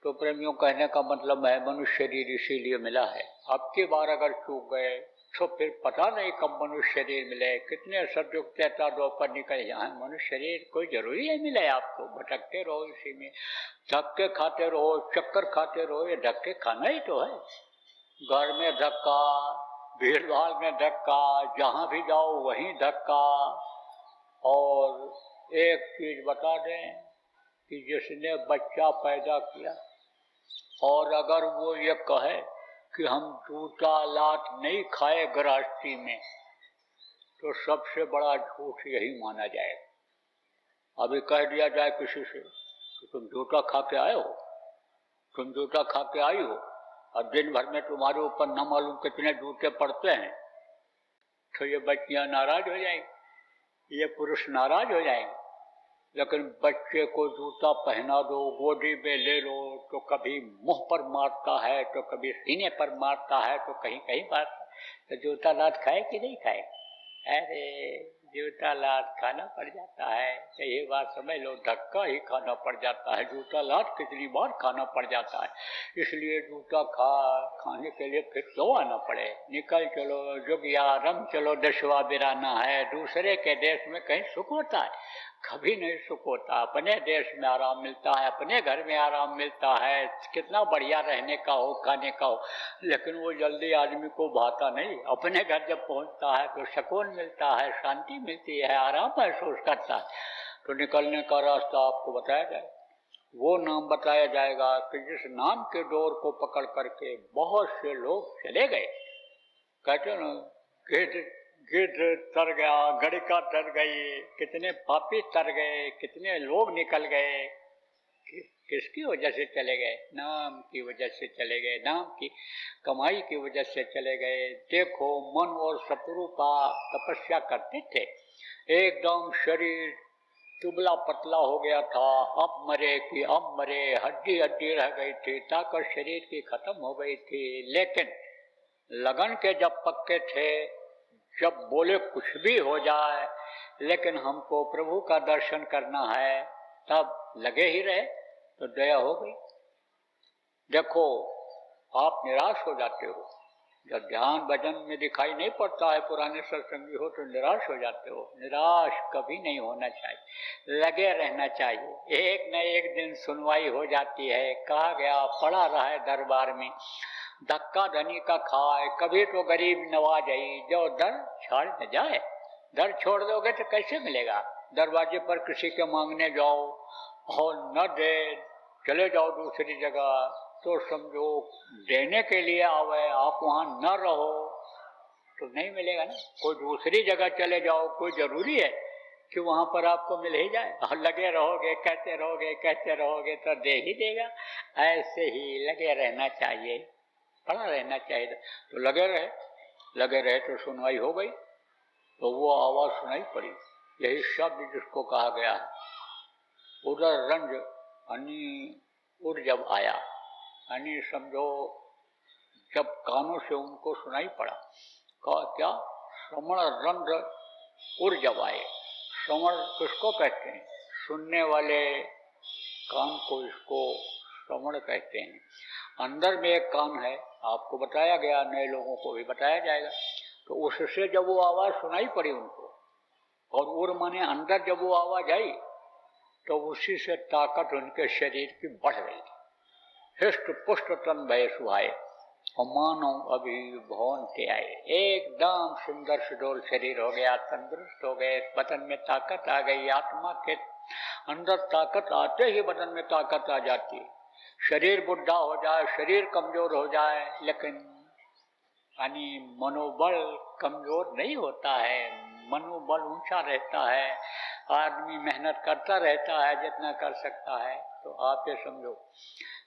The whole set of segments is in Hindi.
तो प्रेमियों कहने का मतलब है मनुष्य शरीर इसीलिए मिला है। अब की बार अगर चूक गए तो फिर पता नहीं कब मनुष्य शरीर मिले, कितने सतयुग त्रेता द्वापर निकल जाए, मनुष्य शरीर कोई जरूरी है मिले आपको। भटकते रहो इसी में, धक्के खाते रहो, चक्कर खाते रहो, ये धक्के खाना ही तो है। घर में धक्का, भीड़ भाड़ में धक्का, जहां भी जाओ वहीं धक्का। और एक चीज बता दें कि जिसने बच्चा पैदा किया और अगर वो ये कहे कि हम जूता लात नहीं खाए गृहस्थी में, तो सबसे बड़ा झूठ यही माना जाएगा। अभी कह दिया जाए किसी से कि तुम जूता खा के आए हो, तुम जूता खा के आई हो, और दिन भर में तुम्हारे ऊपर न मालूम कितने जूते पड़ते हैं, तो ये बच्चियां नाराज हो जाएंगी, ये पुरुष नाराज हो जाएंगे। लेकिन बच्चे को जूता पहना दो, गोदी में ले लो, तो कभी मुंह पर मारता है, तो कभी सीने पर मारता है, तो कहीं कहीं मारता है। तो जूता लात खाए कि नहीं खाए? अरे जूता लात खाना पड़ जाता है, तो ये बात समझ लो, धक्का ही खाना पड़ जाता है। जूता लात कितनी बार खाना पड़ जाता है, इसलिए जूता खाने के लिए फिर क्यों आना पड़े। निकल चलो जुगिया रंग चलो दशवा बिराना है। दूसरे के देश में कहीं सुख होता है? कभी नहीं सुख होता। अपने देश में आराम मिलता है, अपने घर में आराम मिलता है, कितना बढ़िया रहने का हो, खाने का हो, लेकिन वो जल्दी आदमी को भाता नहीं। अपने घर जब पहुंचता है तो सुकून मिलता है, शांति मिलती है, आराम महसूस करता है। तो निकलने का रास्ता आपको बताया जाए, वो नाम बताया जाएगा कि जिस नाम के डोर को पकड़ करके बहुत से लोग चले गए। कहते ना, गिद्ध तर गया, गड़िका तर गई, कितने पापी तर गए, कितने लोग निकल गए। किसकी वजह से चले गए? नाम की वजह से चले गए, नाम की कमाई की वजह से चले गए। देखो मन और शत्रुपा तपस्या करते थे, एकदम शरीर दुबला पतला हो गया था, अब मरे कि अब मरे, हड्डी हड्डी रह गई थी, ताकत शरीर की खत्म हो गई थी। लेकिन लगन के जब पक्के थे, जब बोले कुछ भी हो जाए लेकिन हमको प्रभु का दर्शन करना है, तब लगे ही रहे, तो दया हो गई। देखो आप निराश हो जाते हो, जब ध्यान भजन में दिखाई नहीं पड़ता है, पुराने सत्संगी हो तो निराश हो जाते हो। निराश कभी नहीं होना चाहिए, लगे रहना चाहिए। एक न एक दिन सुनवाई हो जाती है। कहा गया पड़ा रहा है दरबार में, धक्का धनी का खाए, कभी तो गरीब नवाज आई, जो दर छाड़ न जाए। दर छोड़ दोगे तो कैसे मिलेगा? दरवाजे पर किसी के मांगने जाओ और न दे, चले जाओ दूसरी जगह, तो समझो देने के लिए आवे, आप वहां न रहो तो नहीं मिलेगा ना। कोई दूसरी जगह चले जाओ, कोई जरूरी है कि वहां पर आपको मिल ही जाए। और लगे रहोगे, कहते रहोगे, कहते रहोगे तो दे ही देगा। ऐसे ही लगे रहना चाहिए, पड़ा रहना चाहिए। तो लगे रहे तो सुनवाई हो गई। तो वो आवाज सुनाई पड़ी, यही शब्द जिसको कहा गया है, उधर रंज अनि उड़ जब आया, अनि समझो जब कानों से उनको सुनाई पड़ा। कहा क्या? श्रवण रंध्र उड़ जब आए। श्रवण किसको कहते हैं? सुनने वाले कान को, इसको श्रवण कहते हैं। अंदर में एक कान है, आपको बताया गया, नए लोगों को भी बताया जाएगा। तो उससे जब वो आवाज सुनाई पड़ी उनको, और उड़ माने अंदर जब वो आवाज आई, तो उसी से ताकत उनके शरीर की बढ़ गई। हृष्ट पुष्ट तन भय सुहाए, और मानो अभी भवन के आए। एकदम सुंदर सुडोल शरीर हो गया, तंदुरुस्त हो गए, बदन में ताकत आ गई। आत्मा के अंदर ताकत आते ही बदन में ताकत आ जाती है। शरीर बुढ़ा हो जाए, शरीर कमजोर हो जाए, लेकिन यानी मनोबल कमजोर नहीं होता है, मनोबल ऊंचा रहता है। आदमी मेहनत करता रहता है जितना कर सकता है। तो आप ये समझो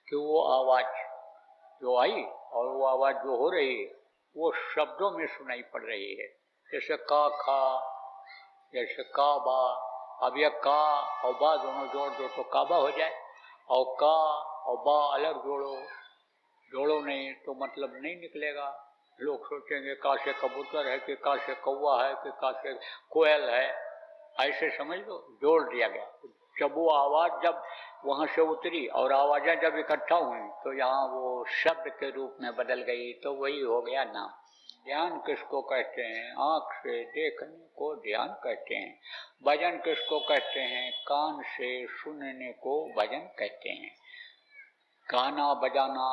कि वो आवाज जो आई और वो आवाज जो हो रही है, वो शब्दों में सुनाई पड़ रही है। जैसे का खा, जैसे का बा। अब यह का और बा दोनों जोड़ दो तो काबा हो जाए, और का और बा अलग जोड़ो नहीं तो मतलब नहीं निकलेगा। लोग सोचेंगे का से कबूतर है कि का से कौवा है कि का से कोयल है, ऐसे समझ लो, जोड़ दिया गया। जब वो आवाज़ जब वहाँ से उतरी और आवाज़ें जब इकट्ठा हुई तो यहाँ वो शब्द के रूप में बदल गई, तो वही हो गया नाम। ध्यान किसको कहते हैं? आँख से देखने को ध्यान कहते हैं। भजन किसको कहते हैं? कान से सुनने को भजन कहते हैं। गाना बजाना,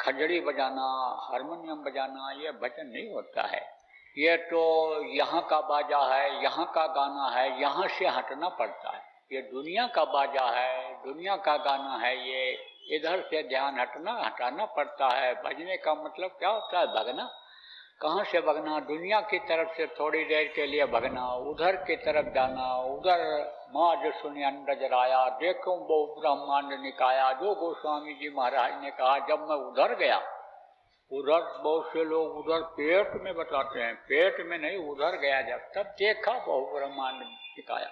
खंजड़ी बजाना, हारमोनियम बजाना, ये भजन नहीं होता है। ये तो यहाँ का बाजा है, यहाँ का गाना है, यहाँ से हटना पड़ता है। ये दुनिया का बाजा है, दुनिया का गाना है, ये इधर से ध्यान हटाना पड़ता है। भजने का मतलब क्या होता है? भगना। कहाँ से भगना? दुनिया की तरफ से थोड़ी देर के लिए भगना, उधर की तरफ जाना। उधर माज सुने अंडज राया, देखो बहु ब्रह्मांड निकाया, जो गोस्वामी जी महाराज ने कहा। जब मैं उधर गया, उधर बहुत से लोग उधर पेट में बताते हैं, पेट में नहीं, उधर गया जब, तब देखा बहु ब्रह्मांड निकाया,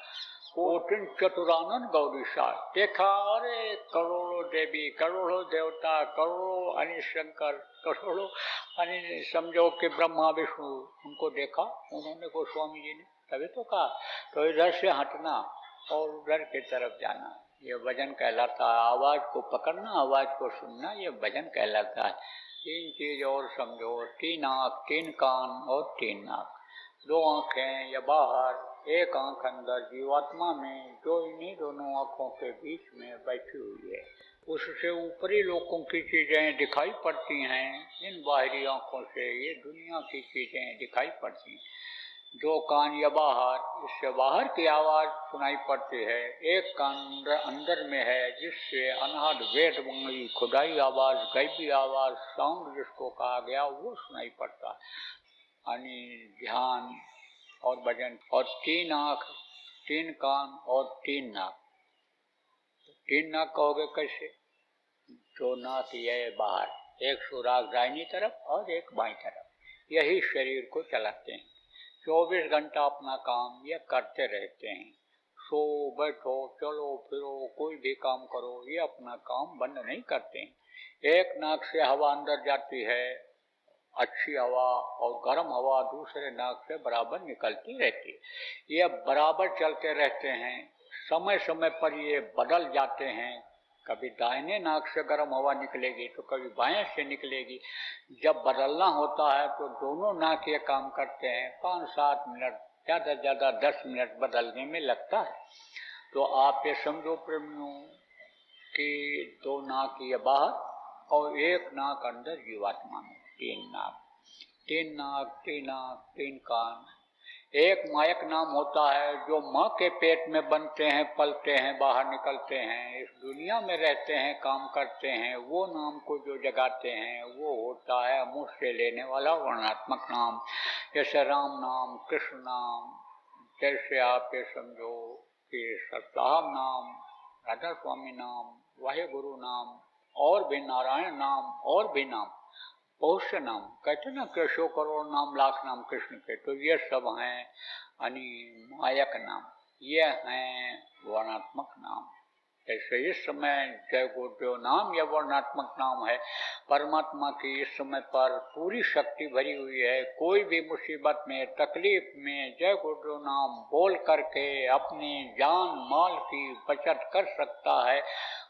कोटिन चतुरानन गौरीशा, देखा अरे करोड़ों देवी, करोड़ों देवता, करोड़ों अनि शंकर, करोड़ों अनि समझो कि ब्रह्मा विष्णु, उनको देखा उन्होंने, गोस्वामी जी ने। तभी तो कहा तो इधर से हटना और उधर की तरफ जाना, ये भजन कहलाता है। आवाज़ को पकड़ना, आवाज़ को सुनना, ये भजन कहलाता है। तीन चीज और समझो, तीन आँख, तीन कान और तीन नाक। दो आँखें या बाहर, एक आँख अंदर जीवात्मा में, जो इन्हीं दोनों आँखों के बीच में बैठी हुई है। उससे ऊपरी लोगों की चीज़ें दिखाई पड़ती हैं। इन बाहरी आँखों से ये दुनिया की चीज़ें दिखाई पड़ती हैं। दो कान या बाहर, इससे बाहर की आवाज़ सुनाई पड़ती है। एक कान अंदर में है, जिससे अनहद वेद मंगली खुदाई आवाज़, गैबी आवाज़, साउंड जिसको कहा गया, वो सुनाई पड़ता है। यानी ध्यान और भजन। और तीन आँख, तीन कान और तीन नाक। तीन नाक कहोगे कैसे? दो नाक ये बाहर, एक सुराग दाहिनी तरफ और एक बाईं तरफ, यही शरीर को चलाते हैं। 24 घंटा अपना काम ये करते रहते हैं। सो बैठो, चलो फिरो, कोई भी काम करो, ये अपना काम बंद नहीं करते हैं। एक नाक से हवा अंदर जाती है, अच्छी हवा, और गर्म हवा दूसरे नाक से बराबर निकलती रहती है। ये बराबर चलते रहते हैं। समय समय पर ये बदल जाते हैं। कभी दाहिने नाक से गर्म हवा निकलेगी तो कभी बाएं से निकलेगी। जब बदलना होता है तो दोनों नाक ये काम करते हैं। 5-7 मिनट, ज़्यादा से ज़्यादा 10 मिनट बदलने में लगता है। तो आप ये समझो प्रेमियों कि दो नाक ये बाहर और एक नाक अंदर जीवात्मा में। तीन नाक, तीन नाक, तीन आँख, तीन कान। एक मायक नाम होता है जो माँ के पेट में बनते हैं, पलते हैं, बाहर निकलते हैं, इस दुनिया में रहते हैं, काम करते हैं। वो नाम को जो जगाते हैं वो होता है मुँह से लेने वाला वर्णात्मक नाम। जैसे राम नाम, कृष्ण नाम, जैसे आप ये समझो कि सतसाहब नाम, राधा स्वामी नाम, वाहेगुरु नाम, और भी नारायण नाम, और भी नाम, बहुत से नाम कहते ना कि 100 करोड़ नाम, लाख नाम कृष्ण के। तो ये सब हैं यानी मायक नाम, ये हैं वर्णात्मक नाम। जैसे इस समय जय गुरुदेव नाम यह वर्णात्मक नाम है। परमात्मा की इस समय पर पूरी शक्ति भरी हुई है। कोई भी मुसीबत में, तकलीफ में जय गुरुदेव नाम बोल करके अपनी जान माल की बचत कर सकता है।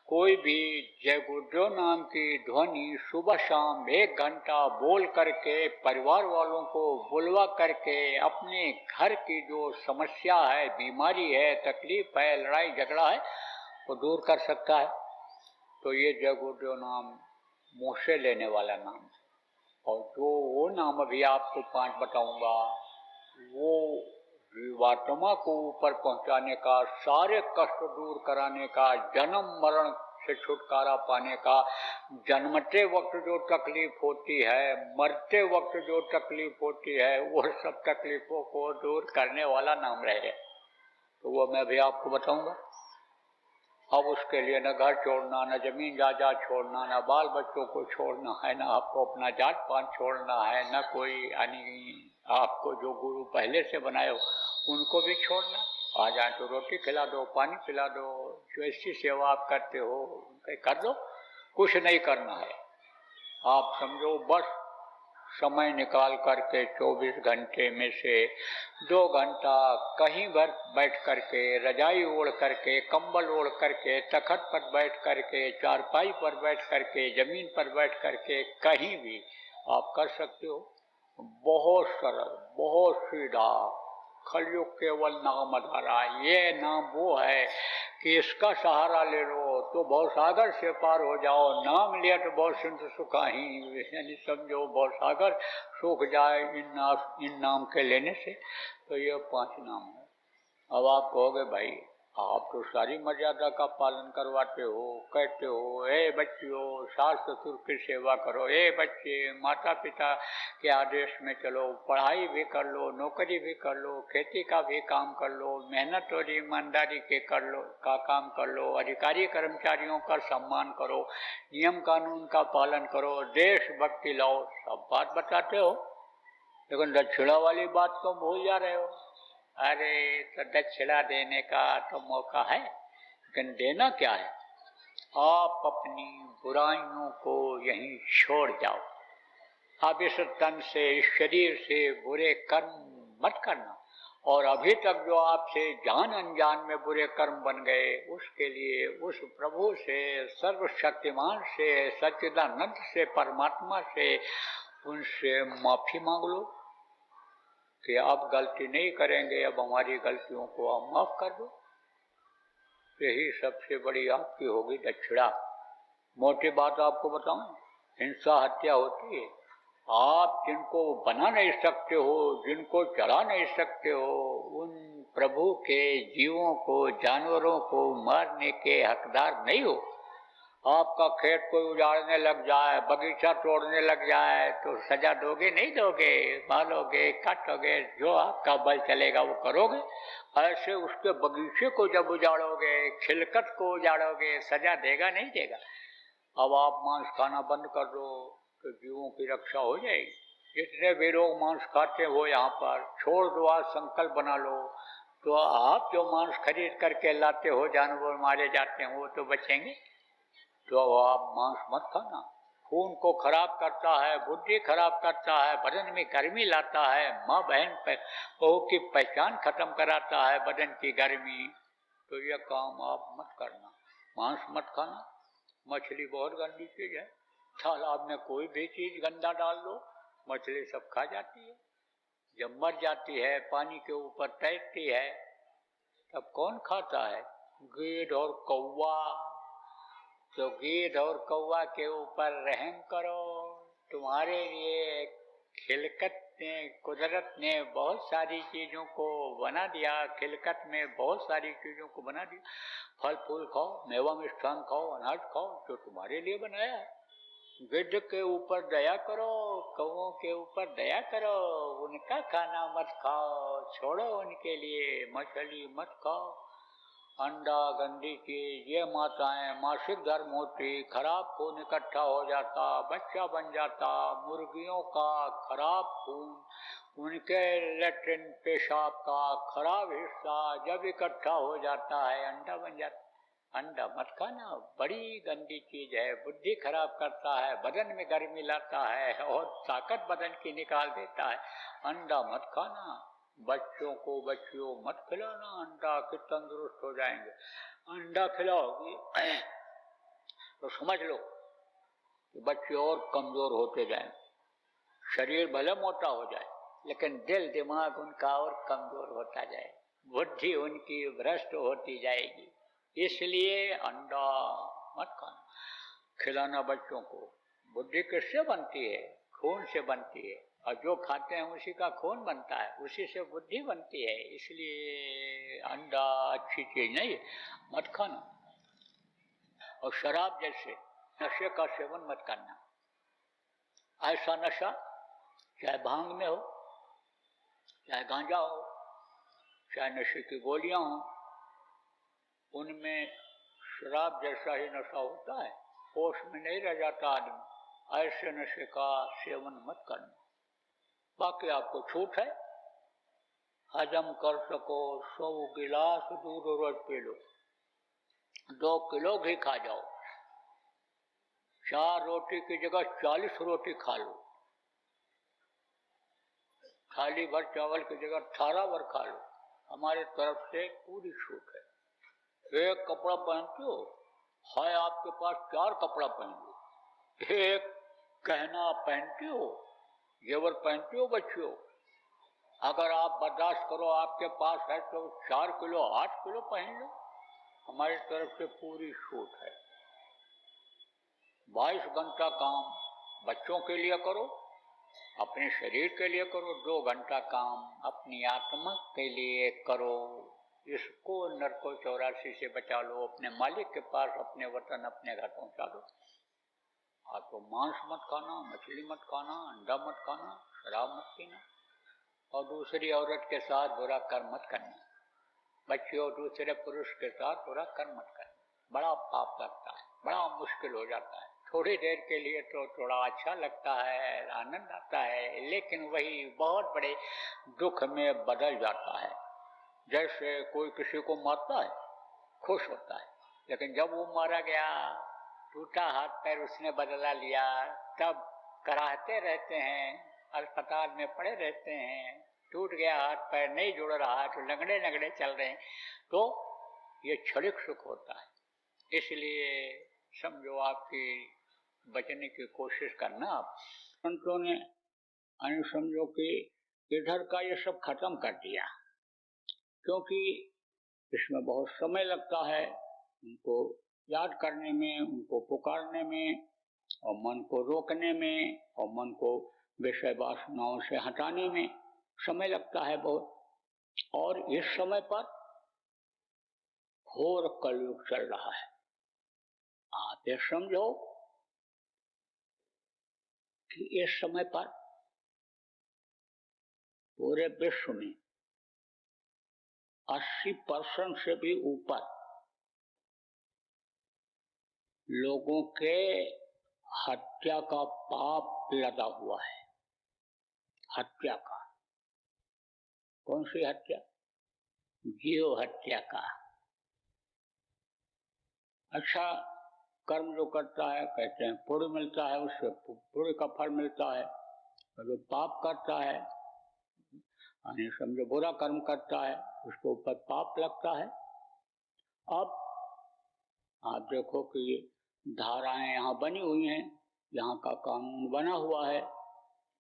कोई भी जय गुरुदेव नाम की ध्वनि सुबह शाम 1 घंटा बोल करके, परिवार वालों को बुलवा करके, अपने घर की जो समस्या है, बीमारी है, तकलीफ है, लड़ाई झगड़ा है, वो दूर कर सकता है। तो ये जय गुरुदेव नाम मुँह से लेने वाला नाम है। और जो वो नाम अभी आपको 5 बताऊंगा, वो जीवात्मा को ऊपर पहुंचाने का, सारे कष्ट दूर कराने का, जन्म मरण से छुटकारा पाने का, जन्मते वक्त जो तकलीफ होती है, मरते वक्त जो तकलीफ होती है, वो सब तकलीफों को दूर करने वाला नाम रहे। तो वो मैं भी आपको बताऊंगा। अब उसके लिए न घर छोड़ना, न जमीन जायदाद छोड़ना, न बाल बच्चों को छोड़ना है, न आपको अपना जात पात छोड़ना है, न कोई यानी आपको जो गुरु पहले से बनाए हो उनको भी छोड़ना। आ जाए तो रोटी खिला दो, पानी पिला दो, जो ऐसी सेवा आप करते हो कर दो। कुछ नहीं करना है। आप समझो बस समय निकाल करके 24 घंटे में से 2 घंटा कहीं पर बैठ करके, रजाई ओढ़ करके, कंबल ओढ़ करके, तखत पर बैठ करके, चारपाई पर बैठ करके, जमीन पर बैठ करके कहीं भी आप कर सकते हो। बहुत सरल, बहुत सीधा। कलयुग केवल नाम आधारा। ये नाम वो है कि इसका सहारा ले लो तो भवसागर से पार हो जाओ। नाम लिया तो बहुत सिंधु सुखाही, यानी समझो भवसागर सूख जाए इन नाम के लेने से। तो ये 5 नाम है। अब आप कहोगे भाई आप तो सारी मर्यादा का पालन करवाते हो, कहते हो ए बच्चियों सास ससुर की सेवा करो, ए बच्चे माता पिता के आदेश में चलो, पढ़ाई भी कर लो, नौकरी भी कर लो, खेती का भी काम कर लो, मेहनत और ईमानदारी के का काम कर लो, अधिकारी कर्मचारियों का सम्मान करो, नियम कानून का पालन करो, देशभक्ति लाओ, सब बात बताते हो, लेकिन दक्षिणा वाली बात तो भूल जा रहे हो। अरे तो दक्षिणा देने का तो मौका है, लेकिन देना क्या है? आप अपनी बुराइयों को यहीं छोड़ जाओ। आप इस तन से, इस शरीर से बुरे कर्म मत करना। और अभी तक जो आपसे जान अनजान में बुरे कर्म बन गए, उसके लिए उस प्रभु से, सर्वशक्तिमान से, सच्चिदानंद से, परमात्मा से, उनसे माफी मांग लो कि अब गलती नहीं करेंगे, अब हमारी गलतियों को आप माफ कर दो। यही सबसे बड़ी आपकी होगी दक्षिणा। मोटी बात आपको बताऊं, हिंसा हत्या होती है। आप जिनको बना नहीं सकते हो, जिनको चला नहीं सकते हो, उन प्रभु के जीवों को, जानवरों को मारने के हकदार नहीं हो। आपका खेत कोई उजाड़ने लग जाए, बगीचा तोड़ने लग जाए तो सजा दोगे नहीं दोगे? मारोगे, काटोगे, जो आपका बल चलेगा वो करोगे। ऐसे उसके बगीचे को जब उजाड़ोगे, खिलकत को उजाड़ोगे, सजा देगा नहीं देगा? अब आप मांस खाना बंद कर दो तो जीवों की रक्षा हो जाएगी। जितने भी लोग मांस खाते हो यहाँ पर छोड़ दो, आज संकल्प बना लो, तो आप जो मांस खरीद करके लाते हो, जानवर मारे जाते हैं, वो तो बचेंगे। तो आप मांस मत खाना। खून को खराब करता है, बुद्धि खराब करता है, बदन में गर्मी लाता है, माँ बहन बहू की पहचान खत्म कराता है, बदन की गर्मी। तो यह काम आप मत करना। मांस मत खाना। मछली बहुत गंदी चीज है। तालाब में कोई भी चीज गंदा डाल दो, मछली सब खा जाती है। जब मर जाती है, पानी के ऊपर तैरती है, तब कौन खाता है? गीध और कौवा। तो गीध और कौवा के ऊपर रहम करो। तुम्हारे लिए खिलकत ने, कुदरत ने बहुत सारी चीजों को बना दिया, खिलकत में बहुत सारी चीजों को बना दिया। फल फूल खाओ, मेवा मिष्ठान खाओ, अनाज खाओ, जो तुम्हारे लिए बनाया है। गिद्ध के ऊपर दया करो, कौवों के ऊपर दया करो, उनका खाना मत खाओ, छोड़ो उनके लिए। मछली मत खाओ, अंडा गंदी चीज। ये माताएं मासिक धर्म होती, खराब खून इकट्ठा हो जाता, बच्चा बन जाता, मुर्गियों का खराब खून, उनके लेट्रिन पेशाब का खराब हिस्सा जब इकट्ठा हो जाता है, अंडा बन जाता। अंडा मत खाना, बड़ी गंदी चीज है, बुद्धि खराब करता है, बदन में गर्मी लाता है और ताकत बदन की निकाल देता है। अंडा मत खाना। बच्चों को, बच्चियों मत खिलाना अंडा, कि तंदुरुस्त हो जाएंगे। अंडा खिलाओगी तो समझ लो कि बच्चे और कमजोर होते जाएं। शरीर भले मोटा हो जाए, लेकिन दिल दिमाग उनका और कमजोर होता जाए, बुद्धि उनकी भ्रष्ट होती जाएगी। इसलिए अंडा मत खाना। खिलाना बच्चों को। बुद्धि किससे बनती है? खून से बनती है, और जो खाते हैं उसी का खून बनता है, उसी से बुद्धि बनती है। इसलिए अंडा अच्छी चीज नहीं है, मत खाना। और शराब जैसे नशे का सेवन मत करना। ऐसा नशा चाहे भांग में हो, चाहे गांजा हो, चाहे नशे की गोलियां हो, उनमें शराब जैसा ही नशा होता है, होश में नहीं रह जाता आदमी। ऐसे नशे का सेवन मत करना। बाकी आपको छूट है, हजम कर सको 100 गिलास दूध रोज पी लो, 2 किलो घी खा जाओ, 4 रोटी की जगह 40 रोटी खा लो, थाली भर चावल की जगह 18 भर खा लो, हमारी तरफ से पूरी छूट है। एक कपड़ा पहनते हो, है आपके पास 4 कपड़ा पहन लो। एक गहना पहनते हो, जेवर पहनते हो बच्चों, अगर आप बर्दाश्त करो, आपके पास है तो 4 किलो 8 किलो पहन लो, हमारी तरफ से पूरी छूट है। 22 घंटा काम बच्चों के लिए करो, अपने शरीर के लिए करो, 2 घंटा काम अपनी आत्मा के लिए करो। इसको नरको 84 से बचा लो, अपने मालिक के पास, अपने वतन, अपने घर पहुंचा दो। आप तो मांस मत खाना, मछली मत खाना, अंडा मत खाना, शराब मत पीना, और दूसरी औरत के साथ बुरा कर्म मत करना, बच्चों दूसरे पुरुष के साथ बुरा कर्म मत करना। बड़ा पाप लगता है, बड़ा मुश्किल हो जाता है। थोड़ी देर के लिए तो थोड़ा अच्छा लगता है, आनंद आता है, लेकिन वही बहुत बड़े दुख में बदल जाता है। जैसे कोई किसी को मारता है, खुश होता है, लेकिन जब वो मारा गया, टूटा हाथ पैर उसने बदला लिया, तब कराहते रहते हैं, अस्पताल में पड़े रहते हैं, टूट गया हाथ पैर, नहीं जुड़ रहा तो लंगड़े लंगड़े चल रहे हैं, तो ये क्षणिक सुख होता है। इसलिए समझो आपकी बचने की कोशिश करना। आप संतों ने समझो कि इधर का ये सब खत्म कर दिया, क्योंकि इसमें बहुत समय लगता है उनको याद करने में, उनको पुकारने में, और मन को रोकने में, और मन को विषय वासनाओं से हटाने में समय लगता है बहुत। और इस समय पर घोर कलयुग चल रहा है। आप ये समझो कि इस समय पर पूरे विश्व में 80% से भी ऊपर लोगों के हत्या का पाप लदा हुआ है। हत्या का, कौन सी हत्या? जीव हत्या का। अच्छा कर्म जो करता है, कहते हैं पुण्य मिलता है, उससे पुण्य का फल मिलता है। और जो पाप करता है, समझो बुरा कर्म करता है, उसके ऊपर पाप लगता है। अब आप देखो कि धाराएं यहाँ बनी हुई हैं, यहाँ का कानून बना हुआ है।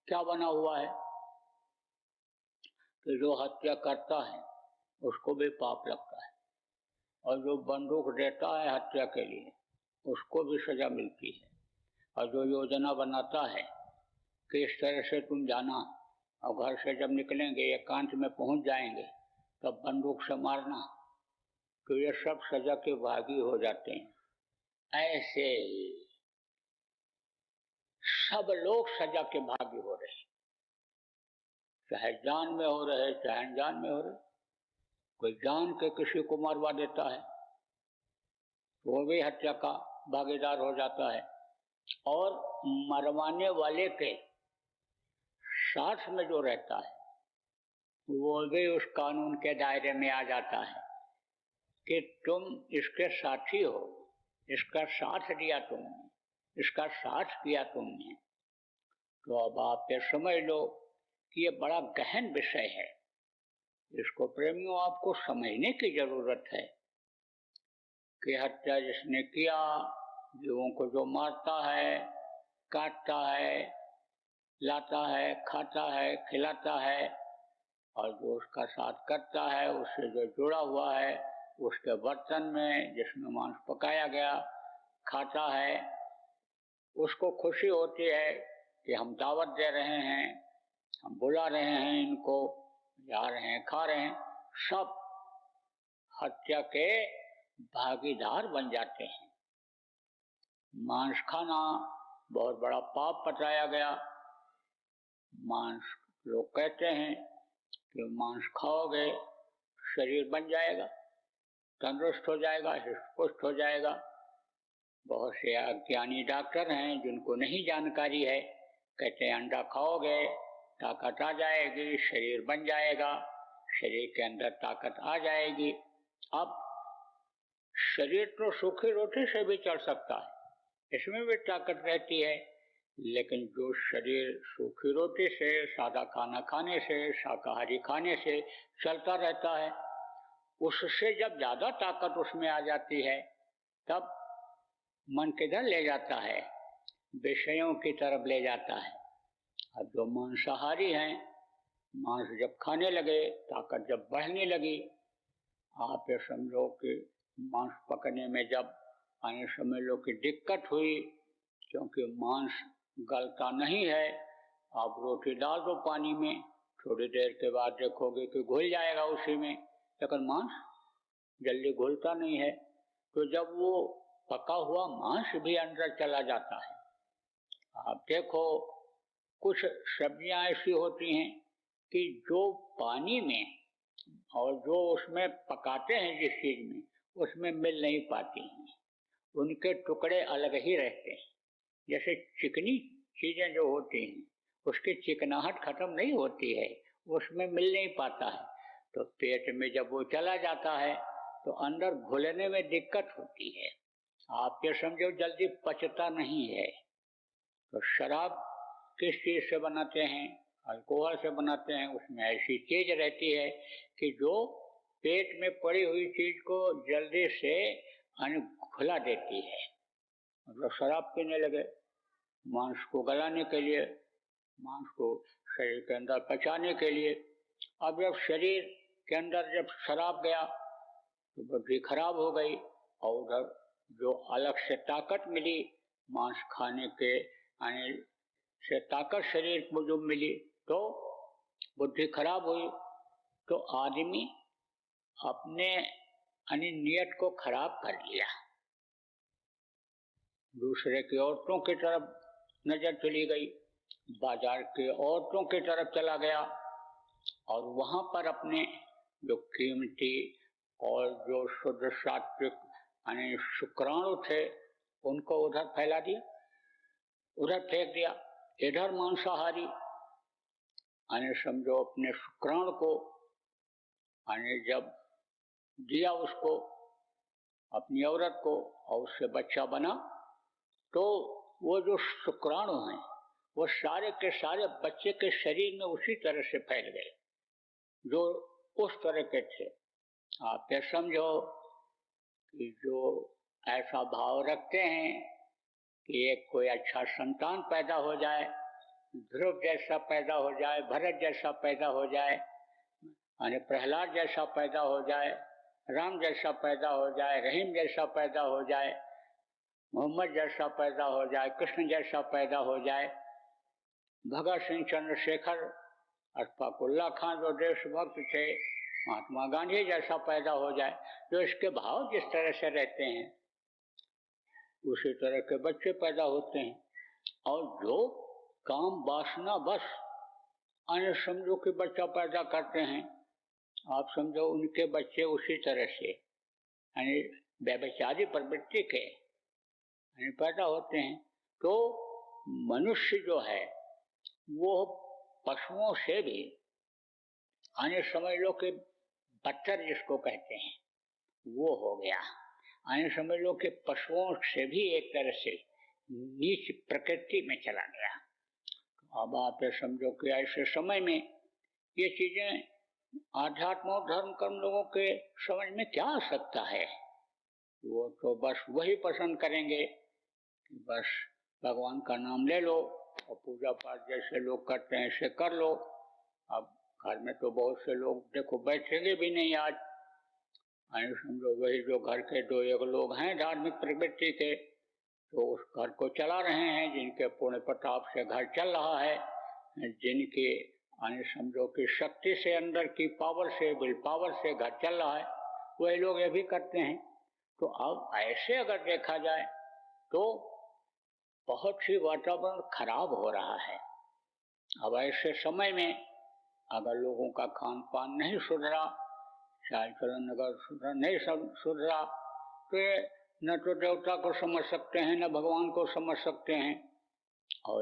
क्या बना हुआ है कि जो हत्या करता है उसको भी पाप लगता है, और जो बंदूक देता है हत्या के लिए उसको भी सजा मिलती है। और जो योजना बनाता है कि इस तरह से तुम जाना, और घर से जब निकलेंगे एकांत में पहुंच जाएंगे तब बंदूक से मारना, तो ये सब सजा के भागी हो जाते हैं। ऐसे सब लोग सजा के भागी हो रहे हैं, चाहे जान में हो रहे, चाहे अनजान में हो रहे। कोई जान के किसी को मरवा देता है, वो भी हत्या का भागीदार हो जाता है। और मरवाने वाले के साथ में जो रहता है वो भी उस कानून के दायरे में आ जाता है कि तुम इसके साथी हो, इसका साथ दिया तुमने, इसका साथ किया तुमने। तो अब आप ये समझ लो कि ये बड़ा गहन विषय है, इसको प्रेमियों आपको समझने की जरूरत है कि हत्या जिसने किया, जीवों को जो मारता है, काटता है, लाता है, खाता है, खिलाता है, और जो उसका साथ करता है, उससे जो जुड़ा हुआ है, उसके बर्तन में जिसमें मांस पकाया गया खाता है, उसको खुशी होती है कि हम दावत दे रहे हैं, हम बुला रहे हैं, इनको जा रहे हैं, खा रहे हैं। सब हत्या के भागीदार बन जाते हैं। मांस खाना बहुत बड़ा पाप बताया गया। मांस, लोग कहते हैं कि मांस खाओगे शरीर बन जाएगा, तंदुरुस्त हो जाएगा, हृष्ट हो जाएगा। बहुत से अज्ञानी डॉक्टर हैं जिनको नहीं जानकारी है, कहते हैं अंडा खाओगे ताकत आ जाएगी, शरीर बन जाएगा, शरीर के अंदर ताकत आ जाएगी। अब शरीर तो सूखी रोटी से भी चल सकता है, इसमें भी ताकत रहती है, लेकिन जो शरीर सूखी रोटी से, सादा खाना खाने से, शाकाहारी खाने से चलता रहता है, उससे जब ज्यादा ताकत उसमें आ जाती है, तब मन किधर ले जाता है? विषयों की तरफ ले जाता है। अब जो मांसाहारी हैं, मांस जब खाने लगे, ताकत जब बढ़ने लगी, आप ये समझो कि मांस पकने में जब आने समझ लो कि दिक्कत हुई, क्योंकि मांस गलता नहीं है। आप रोटी डाल दो पानी में, थोड़ी देर के बाद देखोगे कि घुल जाएगा उसी में, लेकिन मांस जल्दी घुलता नहीं है। तो जब वो पका हुआ मांस भी अंदर चला जाता है। आप देखो, कुछ सब्जियां ऐसी होती हैं कि जो पानी में और जो उसमें पकाते हैं जिस चीज में, उसमें मिल नहीं पाती हैं, उनके टुकड़े अलग ही रहते हैं। जैसे चिकनी चीजें जो होती हैं, उसकी चिकनाहट खत्म नहीं होती है, उसमें मिल नहीं पाता है। तो पेट में जब वो चला जाता है तो अंदर घुलने में दिक्कत होती है। आप ये समझो जल्दी पचता नहीं है। तो शराब किस चीज से बनाते हैं? अल्कोहल से बनाते हैं। उसमें ऐसी चीज रहती है कि जो पेट में पड़ी हुई चीज को जल्दी से घुला देती है। मतलब शराब पीने लगे मांस को गलाने के लिए, मांस को शरीर के अंदर पचाने के लिए। अब जब शरीर के अंदर जब शराब गया तो बुद्धि खराब हो गई, और उधर जो अलग से ताकत मिली मांस खाने के आने से, ताकत शरीर को जो मिली, तो बुद्धि खराब हुई। तो आदमी अपने नियत को खराब कर लिया, दूसरे की औरतों की तरफ नजर चली गई, बाजार के औरतों की तरफ चला गया, और वहां पर अपने जो कीमती और जो शुद्ध सात्विक यानी शुक्राणु थे, उनको उधर फैला दिया, उधर फेंक दिया। इधर मांसाहारी यानी समझो अपने शुक्राणु को यानी जब दिया उसको, अपनी औरत को, और उससे बच्चा बना, तो वो जो शुक्राणु हैं वो सारे के सारे बच्चे के शरीर में उसी तरह से फैल गए जो उस तरह के थे। आप ये समझो कि जो ऐसा भाव रखते हैं कि एक कोई अच्छा संतान पैदा हो जाए, ध्रुव जैसा पैदा हो जाए, भरत जैसा पैदा हो जाए, यानी प्रहलाद जैसा पैदा हो जाए, राम जैसा पैदा हो जाए, रहीम जैसा पैदा हो जाए, मोहम्मद जैसा पैदा हो जाए, कृष्ण जैसा पैदा हो जाए, भगत सिंह, चंद्रशेखर, अशफाकुल्ला खान जो देशभक्त थे, महात्मा गांधी जैसा पैदा हो जाए। जो इसके भाव जिस तरह से रहते हैं उसी तरह के बच्चे पैदा होते हैं। और जो काम वासना बस अन्य समझो कि बच्चा पैदा करते हैं, आप समझो उनके बच्चे उसी तरह से यानी व्यभिचारी प्रवृत्ति के पैदा होते हैं। तो मनुष्य जो है वो पशुओं से भी आने समझ लो कि बदतर जिसको कहते हैं वो हो गया। आने समझ लो कि पशुओं से भी एक तरह से नीच प्रकृति में चला गया। अब आप ये समझो कि ऐसे समय में ये चीजें आध्यात्म और धर्म कर्म लोगों के समझ में क्या आ सकता है? वो तो बस वही पसंद करेंगे कि बस भगवान का नाम ले लो और पूजा पाठ जैसे लोग करते हैं ऐसे कर लो। अब घर में तो बहुत से लोग देखो बैठेंगे भी नहीं आज, समझो वही जो घर के दो एक लोग हैं धार्मिक प्रवृत्ति के, तो उस घर को चला रहे हैं, जिनके पुण्य प्रताप से घर चल रहा है, जिनके समझो कि शक्ति से, अंदर की पावर से, विल पावर से घर चल रहा है, वही लोग ये भी करते हैं। तो अब ऐसे अगर देखा जाए तो बहुत ही वातावरण खराब हो रहा है। अब ऐसे समय में अगर लोगों का खान पान नहीं सुधरा, चाल चलन अगर नहीं सुधरा, तो न तो देवता को समझ सकते हैं न भगवान को समझ सकते हैं। और